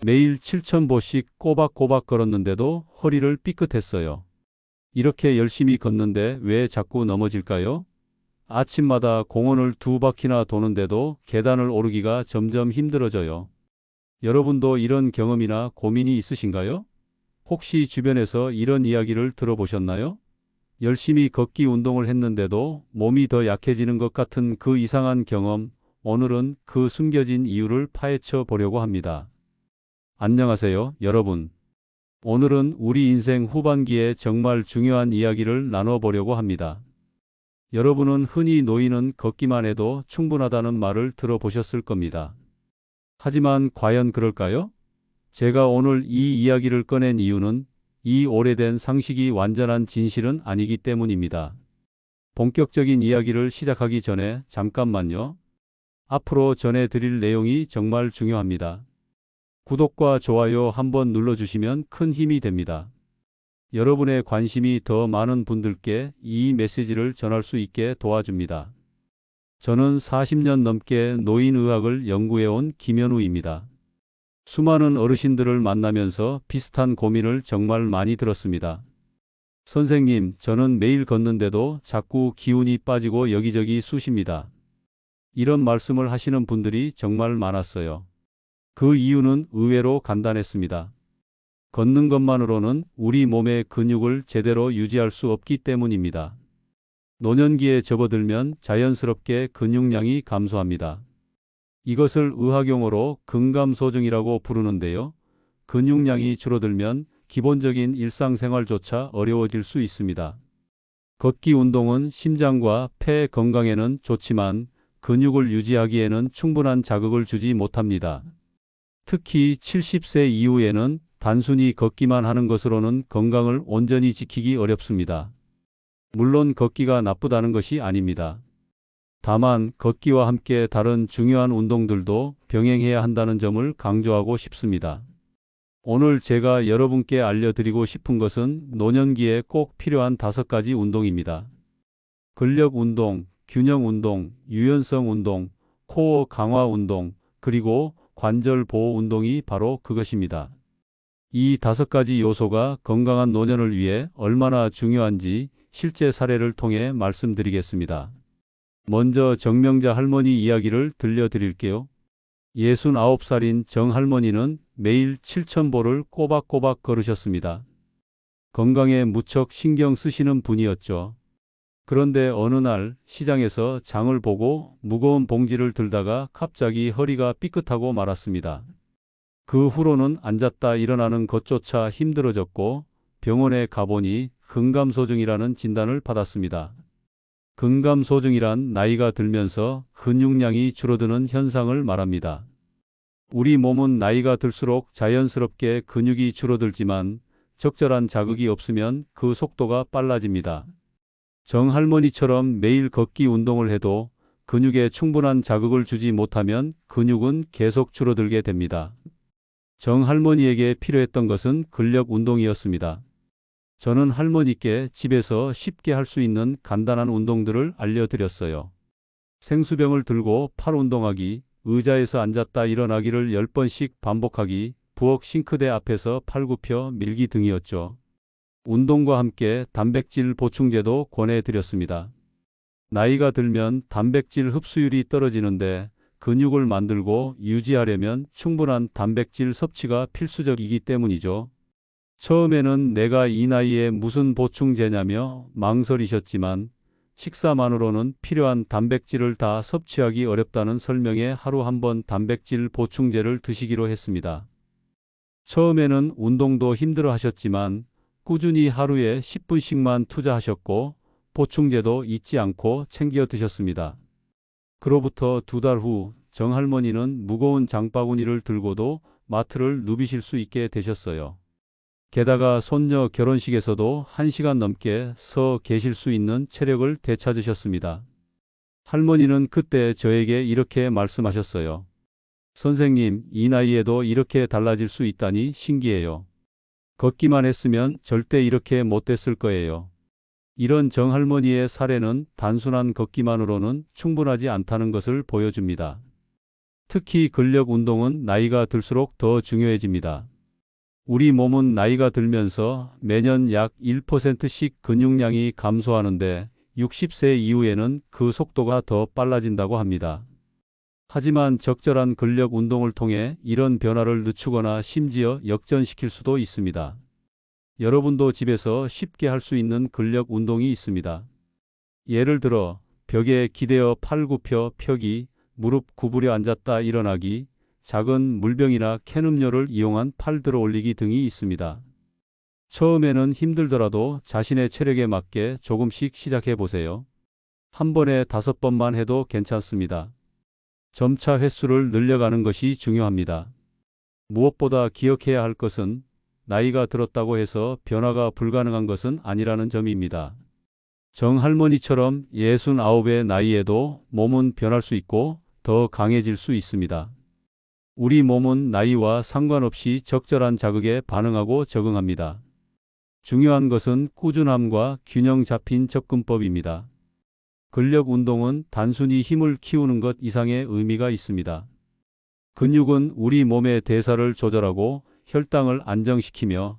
매일 7,000보씩 꼬박꼬박 걸었는데도 허리를 삐끗했어요. 이렇게 열심히 걷는데 왜 자꾸 넘어질까요? 아침마다 공원을 2바퀴나 도는데도 계단을 오르기가 점점 힘들어져요. 여러분도 이런 경험이나 고민이 있으신가요? 혹시 주변에서 이런 이야기를 들어보셨나요? 열심히 걷기 운동을 했는데도 몸이 더 약해지는 것 같은 그 이상한 경험, 오늘은 그 숨겨진 이유를 파헤쳐 보려고 합니다. 안녕하세요, 여러분. 오늘은 우리 인생 후반기에 정말 중요한 이야기를 나눠보려고 합니다. 여러분은 흔히 노인은 걷기만 해도 충분하다는 말을 들어보셨을 겁니다. 하지만 과연 그럴까요? 제가 오늘 이 이야기를 꺼낸 이유는 이 오래된 상식이 완전한 진실은 아니기 때문입니다. 본격적인 이야기를 시작하기 전에 잠깐만요. 앞으로 전해드릴 내용이 정말 중요합니다. 구독과 좋아요 한번 눌러주시면 큰 힘이 됩니다. 여러분의 관심이 더 많은 분들께 이 메시지를 전할 수 있게 도와줍니다. 저는 40년 넘게 노인의학을 연구해온 김현우입니다. 수많은 어르신들을 만나면서 비슷한 고민을 정말 많이 들었습니다. 선생님, 저는 매일 걷는데도 자꾸 기운이 빠지고 여기저기 쑤십니다. 이런 말씀을 하시는 분들이 정말 많았어요. 그 이유는 의외로 간단했습니다. 걷는 것만으로는 우리 몸의 근육을 제대로 유지할 수 없기 때문입니다. 노년기에 접어들면 자연스럽게 근육량이 감소합니다. 이것을 의학용어로 근감소증이라고 부르는데요. 근육량이 줄어들면 기본적인 일상생활조차 어려워질 수 있습니다. 걷기 운동은 심장과 폐 건강에는 좋지만 근육을 유지하기에는 충분한 자극을 주지 못합니다. 특히 70세 이후에는 단순히 걷기만 하는 것으로는 건강을 온전히 지키기 어렵습니다. 물론 걷기가 나쁘다는 것이 아닙니다. 다만 걷기와 함께 다른 중요한 운동들도 병행해야 한다는 점을 강조하고 싶습니다. 오늘 제가 여러분께 알려드리고 싶은 것은 노년기에 꼭 필요한 5가지 운동입니다. 근력 운동, 균형 운동, 유연성 운동, 코어 강화 운동, 그리고 관절 보호 운동이 바로 그것입니다. 이 5가지 요소가 건강한 노년을 위해 얼마나 중요한지 실제 사례를 통해 말씀드리겠습니다. 먼저 정명자 할머니 이야기를 들려드릴게요. 69살인 정 할머니는 매일 7,000보를 꼬박꼬박 걸으셨습니다. 건강에 무척 신경 쓰시는 분이었죠. 그런데 어느 날 시장에서 장을 보고 무거운 봉지를 들다가 갑자기 허리가 삐끗하고 말았습니다. 그 후로는 앉았다 일어나는 것조차 힘들어졌고 병원에 가보니 근감소증이라는 진단을 받았습니다. 근감소증이란 나이가 들면서 근육량이 줄어드는 현상을 말합니다. 우리 몸은 나이가 들수록 자연스럽게 근육이 줄어들지만 적절한 자극이 없으면 그 속도가 빨라집니다. 정 할머니처럼 매일 걷기 운동을 해도 근육에 충분한 자극을 주지 못하면 근육은 계속 줄어들게 됩니다. 정 할머니에게 필요했던 것은 근력 운동이었습니다. 저는 할머니께 집에서 쉽게 할 수 있는 간단한 운동들을 알려드렸어요. 생수병을 들고 팔 운동하기, 의자에서 앉았다 일어나기를 10번씩 반복하기, 부엌 싱크대 앞에서 팔 굽혀 밀기 등이었죠. 운동과 함께 단백질 보충제도 권해드렸습니다. 나이가 들면 단백질 흡수율이 떨어지는데 근육을 만들고 유지하려면 충분한 단백질 섭취가 필수적이기 때문이죠. 처음에는 내가 이 나이에 무슨 보충제냐며 망설이셨지만 식사만으로는 필요한 단백질을 다 섭취하기 어렵다는 설명에 하루 한 번 단백질 보충제를 드시기로 했습니다. 처음에는 운동도 힘들어 하셨지만 꾸준히 하루에 10분씩만 투자하셨고 보충제도 잊지 않고 챙겨 드셨습니다. 그로부터 2달 후 정할머니는 무거운 장바구니를 들고도 마트를 누비실 수 있게 되셨어요. 게다가 손녀 결혼식에서도 1시간 넘게 서 계실 수 있는 체력을 되찾으셨습니다. 할머니는 그때 저에게 이렇게 말씀하셨어요. 선생님, 이 나이에도 이렇게 달라질 수 있다니 신기해요. 걷기만 했으면 절대 이렇게 못 됐을 거예요. 이런 정할머니의 사례는 단순한 걷기만으로는 충분하지 않다는 것을 보여줍니다. 특히 근력 운동은 나이가 들수록 더 중요해집니다. 우리 몸은 나이가 들면서 매년 약 1%씩 근육량이 감소하는데 60세 이후에는 그 속도가 더 빨라진다고 합니다. 하지만 적절한 근력 운동을 통해 이런 변화를 늦추거나 심지어 역전시킬 수도 있습니다. 여러분도 집에서 쉽게 할 수 있는 근력 운동이 있습니다. 예를 들어 벽에 기대어 팔 굽혀 펴기, 무릎 구부려 앉았다 일어나기, 작은 물병이나 캔 음료를 이용한 팔 들어 올리기 등이 있습니다. 처음에는 힘들더라도 자신의 체력에 맞게 조금씩 시작해 보세요. 한 번에 5번만 해도 괜찮습니다. 점차 횟수를 늘려가는 것이 중요합니다. 무엇보다 기억해야 할 것은 나이가 들었다고 해서 변화가 불가능한 것은 아니라는 점입니다. 정할머니처럼 69의 나이에도 몸은 변할 수 있고 더 강해질 수 있습니다. 우리 몸은 나이와 상관없이 적절한 자극에 반응하고 적응합니다. 중요한 것은 꾸준함과 균형 잡힌 접근법입니다. 근력 운동은 단순히 힘을 키우는 것 이상의 의미가 있습니다. 근육은 우리 몸의 대사를 조절하고 혈당을 안정시키며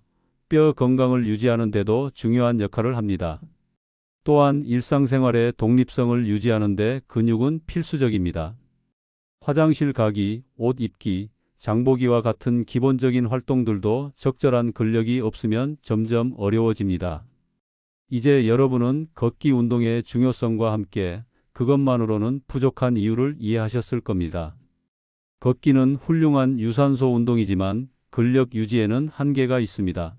뼈 건강을 유지하는 데도 중요한 역할을 합니다. 또한 일상생활의 독립성을 유지하는 데 근육은 필수적입니다. 화장실 가기, 옷 입기, 장보기와 같은 기본적인 활동들도 적절한 근력이 없으면 점점 어려워집니다. 이제 여러분은 걷기 운동의 중요성과 함께 그것만으로는 부족한 이유를 이해하셨을 겁니다. 걷기는 훌륭한 유산소 운동이지만 근력 유지에는 한계가 있습니다.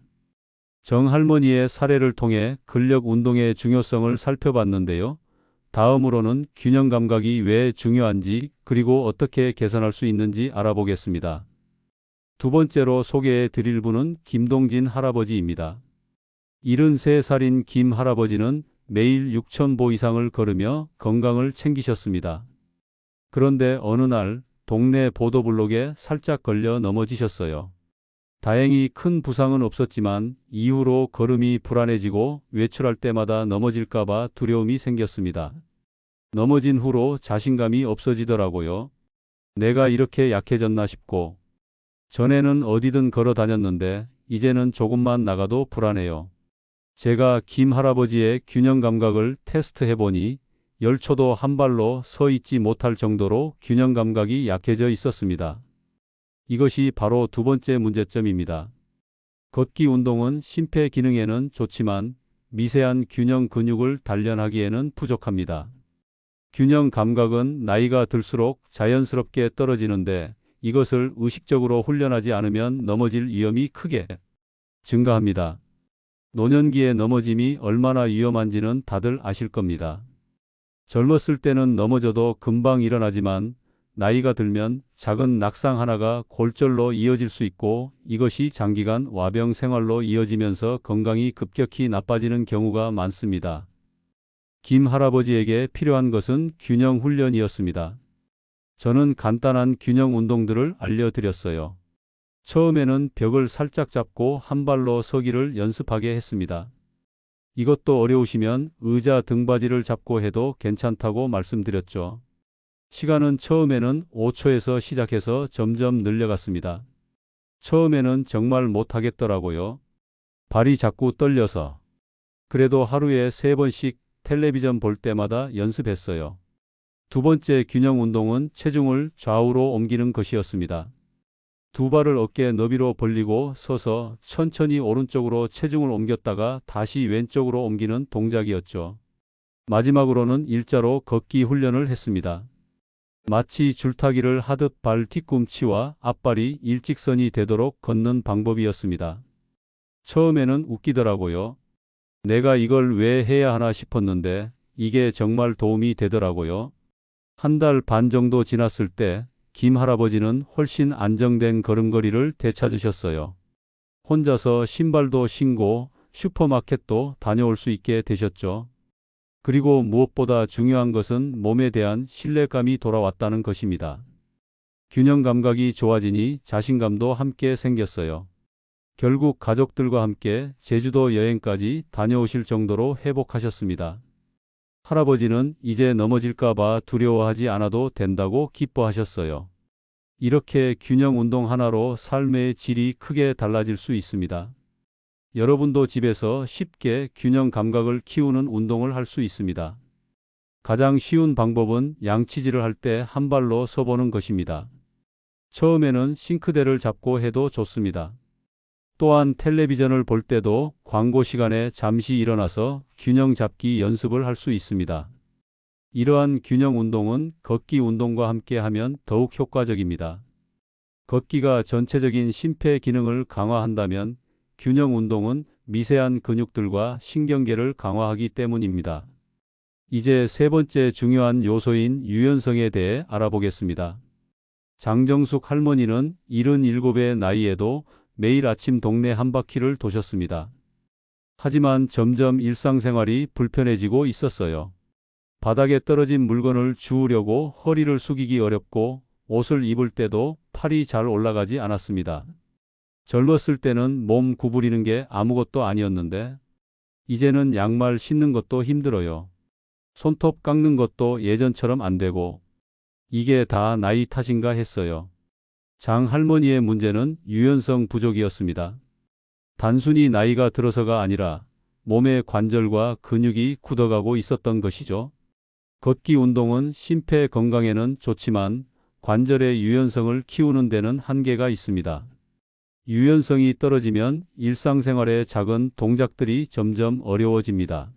정할머니의 사례를 통해 근력 운동의 중요성을 살펴봤는데요. 다음으로는 균형 감각이 왜 중요한지 그리고 어떻게 개선할 수 있는지 알아보겠습니다. 두 번째로 소개해 드릴 분은 김동진 할아버지입니다. 73살인 김 할아버지는 매일 6,000보 이상을 걸으며 건강을 챙기셨습니다. 그런데 어느 날 동네 보도블록에 살짝 걸려 넘어지셨어요. 다행히 큰 부상은 없었지만 이후로 걸음이 불안해지고 외출할 때마다 넘어질까봐 두려움이 생겼습니다. 넘어진 후로 자신감이 없어지더라고요. 내가 이렇게 약해졌나 싶고, 전에는 어디든 걸어 다녔는데 이제는 조금만 나가도 불안해요. 제가 김 할아버지의 균형 감각을 테스트해보니 10초도 한 발로 서 있지 못할 정도로 균형 감각이 약해져 있었습니다. 이것이 바로 두 번째 문제점입니다. 걷기 운동은 심폐 기능에는 좋지만 미세한 균형 근육을 단련하기에는 부족합니다. 균형 감각은 나이가 들수록 자연스럽게 떨어지는데 이것을 의식적으로 훈련하지 않으면 넘어질 위험이 크게 증가합니다. 노년기에 넘어짐이 얼마나 위험한지는 다들 아실 겁니다. 젊었을 때는 넘어져도 금방 일어나지만 나이가 들면 작은 낙상 하나가 골절로 이어질 수 있고 이것이 장기간 와병 생활로 이어지면서 건강이 급격히 나빠지는 경우가 많습니다. 김 할아버지에게 필요한 것은 균형 훈련이었습니다. 저는 간단한 균형 운동들을 알려드렸어요. 처음에는 벽을 살짝 잡고 한 발로 서기를 연습하게 했습니다. 이것도 어려우시면 의자 등받이를 잡고 해도 괜찮다고 말씀드렸죠. 시간은 처음에는 5초에서 시작해서 점점 늘려갔습니다. 처음에는 정말 못하겠더라고요. 발이 자꾸 떨려서. 그래도 하루에 3번씩 텔레비전 볼 때마다 연습했어요. 두 번째 균형 운동은 체중을 좌우로 옮기는 것이었습니다. 두 발을 어깨 너비로 벌리고 서서 천천히 오른쪽으로 체중을 옮겼다가 다시 왼쪽으로 옮기는 동작이었죠. 마지막으로는 일자로 걷기 훈련을 했습니다. 마치 줄타기를 하듯 발 뒤꿈치와 앞발이 일직선이 되도록 걷는 방법이었습니다. 처음에는 웃기더라고요. 내가 이걸 왜 해야 하나 싶었는데 이게 정말 도움이 되더라고요. 한 달 반 정도 지났을 때 김 할아버지는 훨씬 안정된 걸음걸이를 되찾으셨어요. 혼자서 신발도 신고 슈퍼마켓도 다녀올 수 있게 되셨죠. 그리고 무엇보다 중요한 것은 몸에 대한 신뢰감이 돌아왔다는 것입니다. 균형 감각이 좋아지니 자신감도 함께 생겼어요. 결국 가족들과 함께 제주도 여행까지 다녀오실 정도로 회복하셨습니다. 할아버지는 이제 넘어질까 봐 두려워하지 않아도 된다고 기뻐하셨어요. 이렇게 균형 운동 하나로 삶의 질이 크게 달라질 수 있습니다. 여러분도 집에서 쉽게 균형 감각을 키우는 운동을 할 수 있습니다. 가장 쉬운 방법은 양치질을 할 때 한 발로 서보는 것입니다. 처음에는 싱크대를 잡고 해도 좋습니다. 또한 텔레비전을 볼 때도 광고 시간에 잠시 일어나서 균형 잡기 연습을 할 수 있습니다. 이러한 균형 운동은 걷기 운동과 함께 하면 더욱 효과적입니다. 걷기가 전체적인 심폐 기능을 강화한다면 균형 운동은 미세한 근육들과 신경계를 강화하기 때문입니다. 이제 세 번째 중요한 요소인 유연성에 대해 알아보겠습니다. 장정숙 할머니는 77의 나이에도 매일 아침 동네 한 바퀴를 도셨습니다. 하지만 점점 일상생활이 불편해지고 있었어요. 바닥에 떨어진 물건을 주우려고 허리를 숙이기 어렵고 옷을 입을 때도 팔이 잘 올라가지 않았습니다. 젊었을 때는 몸 구부리는 게 아무것도 아니었는데 이제는 양말 신는 것도 힘들어요. 손톱 깎는 것도 예전처럼 안 되고 이게 다 나이 탓인가 했어요. 장 할머니의 문제는 유연성 부족이었습니다. 단순히 나이가 들어서가 아니라 몸의 관절과 근육이 굳어가고 있었던 것이죠. 걷기 운동은 심폐 건강에는 좋지만 관절의 유연성을 키우는 데는 한계가 있습니다. 유연성이 떨어지면 일상생활의 작은 동작들이 점점 어려워집니다.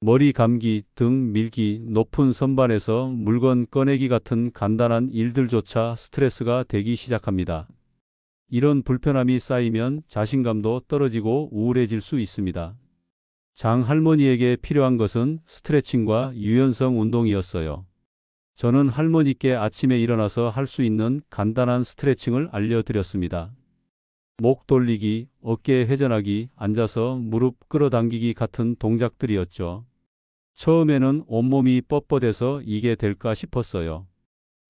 머리 감기, 등 밀기, 높은 선반에서 물건 꺼내기 같은 간단한 일들조차 스트레스가 되기 시작합니다. 이런 불편함이 쌓이면 자신감도 떨어지고 우울해질 수 있습니다. 장 할머니에게 필요한 것은 스트레칭과 유연성 운동이었어요. 저는 할머니께 아침에 일어나서 할 수 있는 간단한 스트레칭을 알려드렸습니다. 목 돌리기, 어깨 회전하기, 앉아서 무릎 끌어당기기 같은 동작들이었죠. 처음에는 온몸이 뻣뻣해서 이게 될까 싶었어요.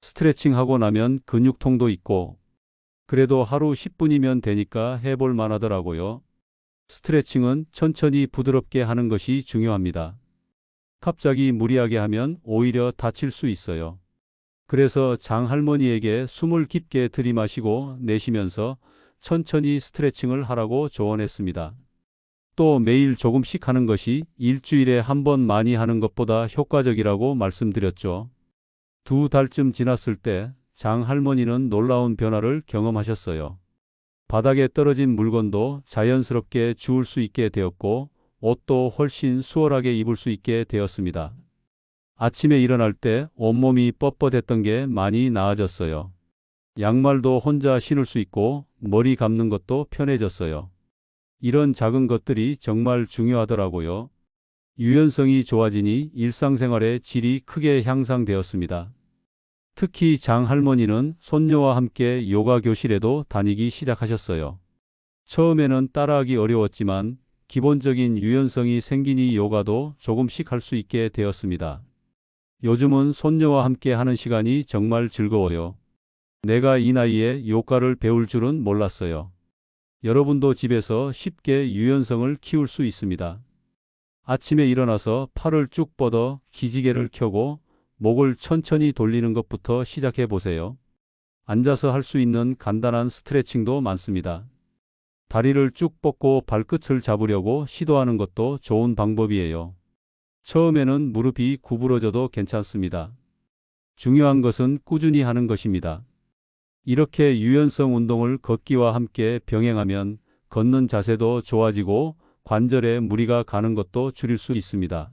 스트레칭하고 나면 근육통도 있고 그래도 하루 10분이면 되니까 해볼 만하더라고요. 스트레칭은 천천히 부드럽게 하는 것이 중요합니다. 갑자기 무리하게 하면 오히려 다칠 수 있어요. 그래서 장 할머니에게 숨을 깊게 들이마시고 내쉬면서 천천히 스트레칭을 하라고 조언했습니다. 또 매일 조금씩 하는 것이 일주일에 한 번 많이 하는 것보다 효과적이라고 말씀드렸죠. 2달쯤 지났을 때 장 할머니는 놀라운 변화를 경험하셨어요. 바닥에 떨어진 물건도 자연스럽게 주울 수 있게 되었고 옷도 훨씬 수월하게 입을 수 있게 되었습니다. 아침에 일어날 때 온몸이 뻣뻣했던 게 많이 나아졌어요. 양말도 혼자 신을 수 있고 머리 감는 것도 편해졌어요. 이런 작은 것들이 정말 중요하더라고요. 유연성이 좋아지니 일상생활의 질이 크게 향상되었습니다. 특히 장 할머니는 손녀와 함께 요가 교실에도 다니기 시작하셨어요. 처음에는 따라하기 어려웠지만 기본적인 유연성이 생기니 요가도 조금씩 할 수 있게 되었습니다. 요즘은 손녀와 함께 하는 시간이 정말 즐거워요. 내가 이 나이에 요가를 배울 줄은 몰랐어요. 여러분도 집에서 쉽게 유연성을 키울 수 있습니다. 아침에 일어나서 팔을 쭉 뻗어 기지개를 켜고 목을 천천히 돌리는 것부터 시작해 보세요. 앉아서 할 수 있는 간단한 스트레칭도 많습니다. 다리를 쭉 뻗고 발끝을 잡으려고 시도하는 것도 좋은 방법이에요. 처음에는 무릎이 구부러져도 괜찮습니다. 중요한 것은 꾸준히 하는 것입니다. 이렇게 유연성 운동을 걷기와 함께 병행하면 걷는 자세도 좋아지고 관절에 무리가 가는 것도 줄일 수 있습니다.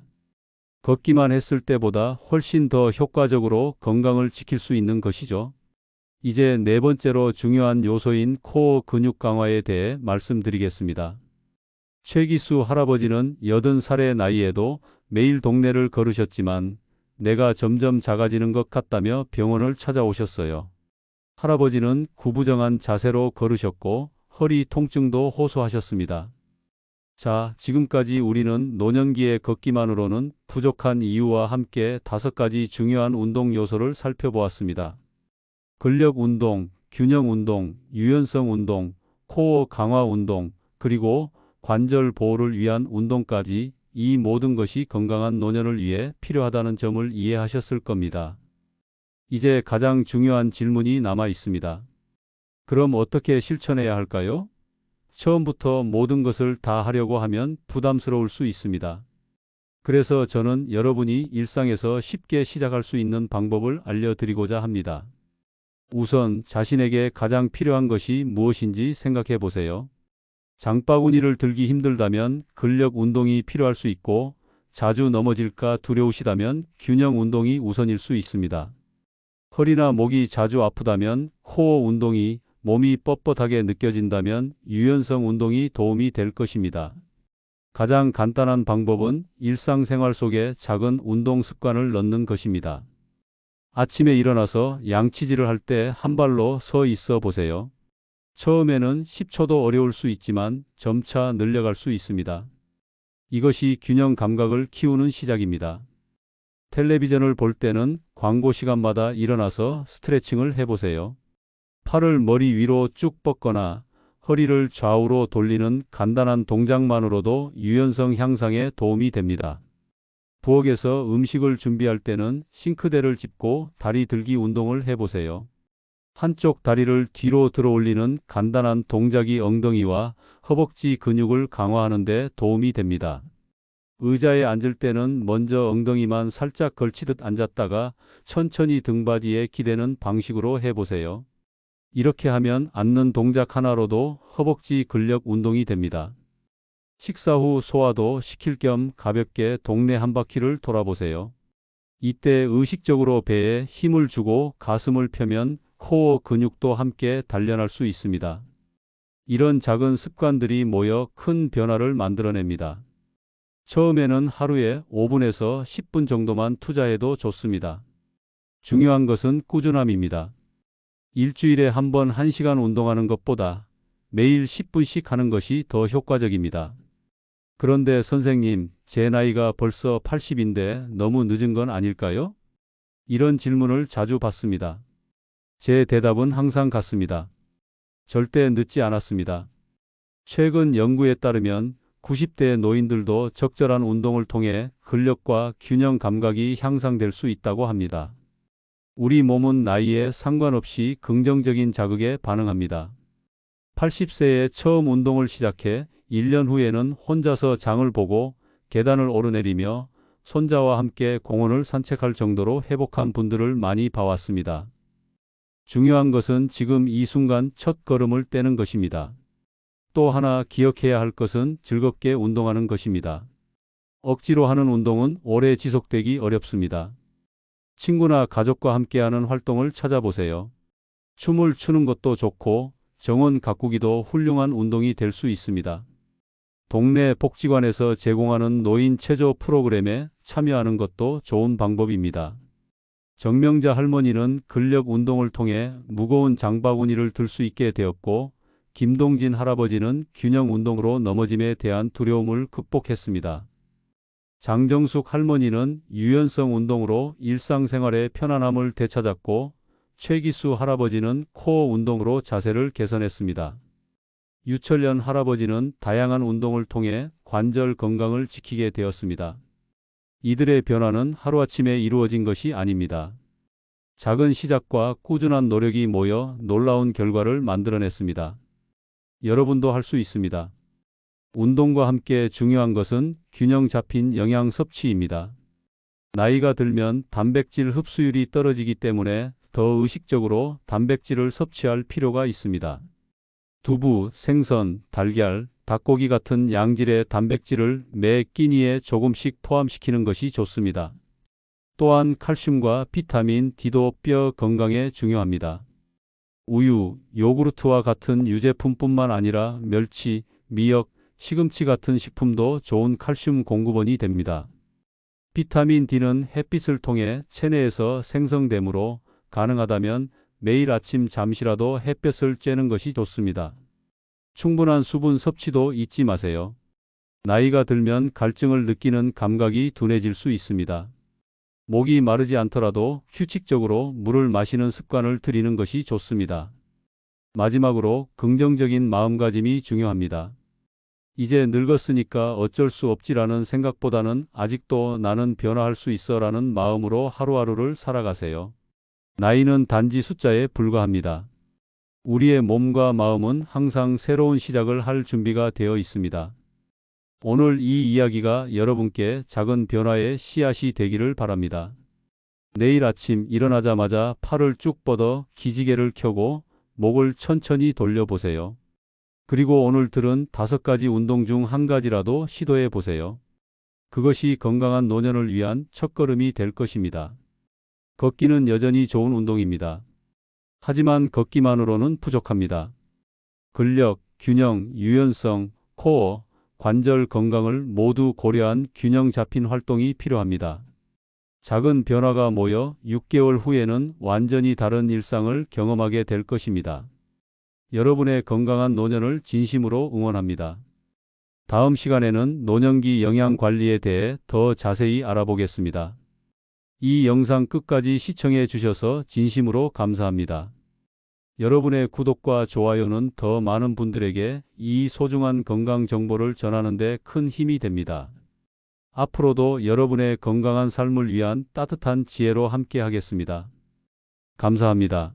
걷기만 했을 때보다 훨씬 더 효과적으로 건강을 지킬 수 있는 것이죠. 이제 네 번째로 중요한 요소인 코어 근육 강화에 대해 말씀드리겠습니다. 최기수 할아버지는 80살의 나이에도 매일 동네를 걸으셨지만 내가 점점 작아지는 것 같다며 병원을 찾아오셨어요. 할아버지는 구부정한 자세로 걸으셨고 허리 통증도 호소하셨습니다. 자, 지금까지 우리는 노년기에 걷기만으로는 부족한 이유와 함께 5가지 중요한 운동 요소를 살펴보았습니다. 근력 운동, 균형 운동, 유연성 운동, 코어 강화 운동, 그리고 관절 보호를 위한 운동까지 이 모든 것이 건강한 노년을 위해 필요하다는 점을 이해하셨을 겁니다. 이제 가장 중요한 질문이 남아 있습니다. 그럼 어떻게 실천해야 할까요? 처음부터 모든 것을 다 하려고 하면 부담스러울 수 있습니다. 그래서 저는 여러분이 일상에서 쉽게 시작할 수 있는 방법을 알려드리고자 합니다. 우선 자신에게 가장 필요한 것이 무엇인지 생각해 보세요. 장바구니를 들기 힘들다면 근력 운동이 필요할 수 있고, 자주 넘어질까 두려우시다면 균형 운동이 우선일 수 있습니다. 허리나 목이 자주 아프다면 코어 운동이, 몸이 뻣뻣하게 느껴진다면 유연성 운동이 도움이 될 것입니다. 가장 간단한 방법은 일상생활 속에 작은 운동 습관을 넣는 것입니다. 아침에 일어나서 양치질을 할 때 한 발로 서 있어 보세요. 처음에는 10초도 어려울 수 있지만 점차 늘려갈 수 있습니다. 이것이 균형 감각을 키우는 시작입니다. 텔레비전을 볼 때는 광고 시간마다 일어나서 스트레칭을 해보세요. 팔을 머리 위로 쭉 뻗거나 허리를 좌우로 돌리는 간단한 동작만으로도 유연성 향상에 도움이 됩니다. 부엌에서 음식을 준비할 때는 싱크대를 짚고 다리 들기 운동을 해보세요. 한쪽 다리를 뒤로 들어 올리는 간단한 동작이 엉덩이와 허벅지 근육을 강화하는 데 도움이 됩니다. 의자에 앉을 때는 먼저 엉덩이만 살짝 걸치듯 앉았다가 천천히 등받이에 기대는 방식으로 해보세요. 이렇게 하면 앉는 동작 하나로도 허벅지 근력 운동이 됩니다. 식사 후 소화도 시킬 겸 가볍게 동네 한 바퀴를 돌아보세요. 이때 의식적으로 배에 힘을 주고 가슴을 펴면 코어 근육도 함께 단련할 수 있습니다. 이런 작은 습관들이 모여 큰 변화를 만들어냅니다. 처음에는 하루에 5분에서 10분 정도만 투자해도 좋습니다. 중요한 것은 꾸준함입니다. 일주일에 한 번 1시간 운동하는 것보다 매일 10분씩 하는 것이 더 효과적입니다. 그런데 선생님, 제 나이가 벌써 80인데 너무 늦은 건 아닐까요? 이런 질문을 자주 받습니다. 제 대답은 항상 같습니다. 절대 늦지 않았습니다. 최근 연구에 따르면 90대 노인들도 적절한 운동을 통해 근력과 균형 감각이 향상될 수 있다고 합니다. 우리 몸은 나이에 상관없이 긍정적인 자극에 반응합니다. 80세에 처음 운동을 시작해 1년 후에는 혼자서 장을 보고 계단을 오르내리며 손자와 함께 공원을 산책할 정도로 회복한 분들을 많이 봐왔습니다. 중요한 것은 지금 이 순간 첫 걸음을 떼는 것입니다. 또 하나 기억해야 할 것은 즐겁게 운동하는 것입니다. 억지로 하는 운동은 오래 지속되기 어렵습니다. 친구나 가족과 함께하는 활동을 찾아보세요. 춤을 추는 것도 좋고 정원 가꾸기도 훌륭한 운동이 될 수 있습니다. 동네 복지관에서 제공하는 노인 체조 프로그램에 참여하는 것도 좋은 방법입니다. 정명자 할머니는 근력 운동을 통해 무거운 장바구니를 들 수 있게 되었고, 김동진 할아버지는 균형 운동으로 넘어짐에 대한 두려움을 극복했습니다. 장정숙 할머니는 유연성 운동으로 일상생활의 편안함을 되찾았고, 최기수 할아버지는 코어 운동으로 자세를 개선했습니다. 유철연 할아버지는 다양한 운동을 통해 관절 건강을 지키게 되었습니다. 이들의 변화는 하루아침에 이루어진 것이 아닙니다. 작은 시작과 꾸준한 노력이 모여 놀라운 결과를 만들어냈습니다. 여러분도 할 수 있습니다. 운동과 함께 중요한 것은 균형 잡힌 영양 섭취입니다. 나이가 들면 단백질 흡수율이 떨어지기 때문에 더 의식적으로 단백질을 섭취할 필요가 있습니다. 두부, 생선, 달걀, 닭고기 같은 양질의 단백질을 매 끼니에 조금씩 포함시키는 것이 좋습니다. 또한 칼슘과 비타민 D도 뼈 건강에 중요합니다. 우유, 요구르트와 같은 유제품뿐만 아니라 멸치, 미역, 시금치 같은 식품도 좋은 칼슘 공급원이 됩니다. 비타민 D는 햇빛을 통해 체내에서 생성되므로 가능하다면 매일 아침 잠시라도 햇볕을 쬐는 것이 좋습니다. 충분한 수분 섭취도 잊지 마세요. 나이가 들면 갈증을 느끼는 감각이 둔해질 수 있습니다. 목이 마르지 않더라도 규칙적으로 물을 마시는 습관을 들이는 것이 좋습니다. 마지막으로 긍정적인 마음가짐이 중요합니다. 이제 늙었으니까 어쩔 수 없지라는 생각보다는 아직도 나는 변화할 수 있어라는 마음으로 하루하루를 살아가세요. 나이는 단지 숫자에 불과합니다. 우리의 몸과 마음은 항상 새로운 시작을 할 준비가 되어 있습니다. 오늘 이 이야기가 여러분께 작은 변화의 씨앗이 되기를 바랍니다. 내일 아침 일어나자마자 팔을 쭉 뻗어 기지개를 켜고 목을 천천히 돌려보세요. 그리고 오늘 들은 5가지 운동 중 한 가지라도 시도해 보세요. 그것이 건강한 노년을 위한 첫걸음이 될 것입니다. 걷기는 여전히 좋은 운동입니다. 하지만 걷기만으로는 부족합니다. 근력, 균형, 유연성, 코어, 관절 건강을 모두 고려한 균형 잡힌 활동이 필요합니다. 작은 변화가 모여 6개월 후에는 완전히 다른 일상을 경험하게 될 것입니다. 여러분의 건강한 노년을 진심으로 응원합니다. 다음 시간에는 노년기 영양 관리에 대해 더 자세히 알아보겠습니다. 이 영상 끝까지 시청해 주셔서 진심으로 감사합니다. 여러분의 구독과 좋아요는 더 많은 분들에게 이 소중한 건강 정보를 전하는 데 큰 힘이 됩니다. 앞으로도 여러분의 건강한 삶을 위한 따뜻한 지혜로 함께 하겠습니다. 감사합니다.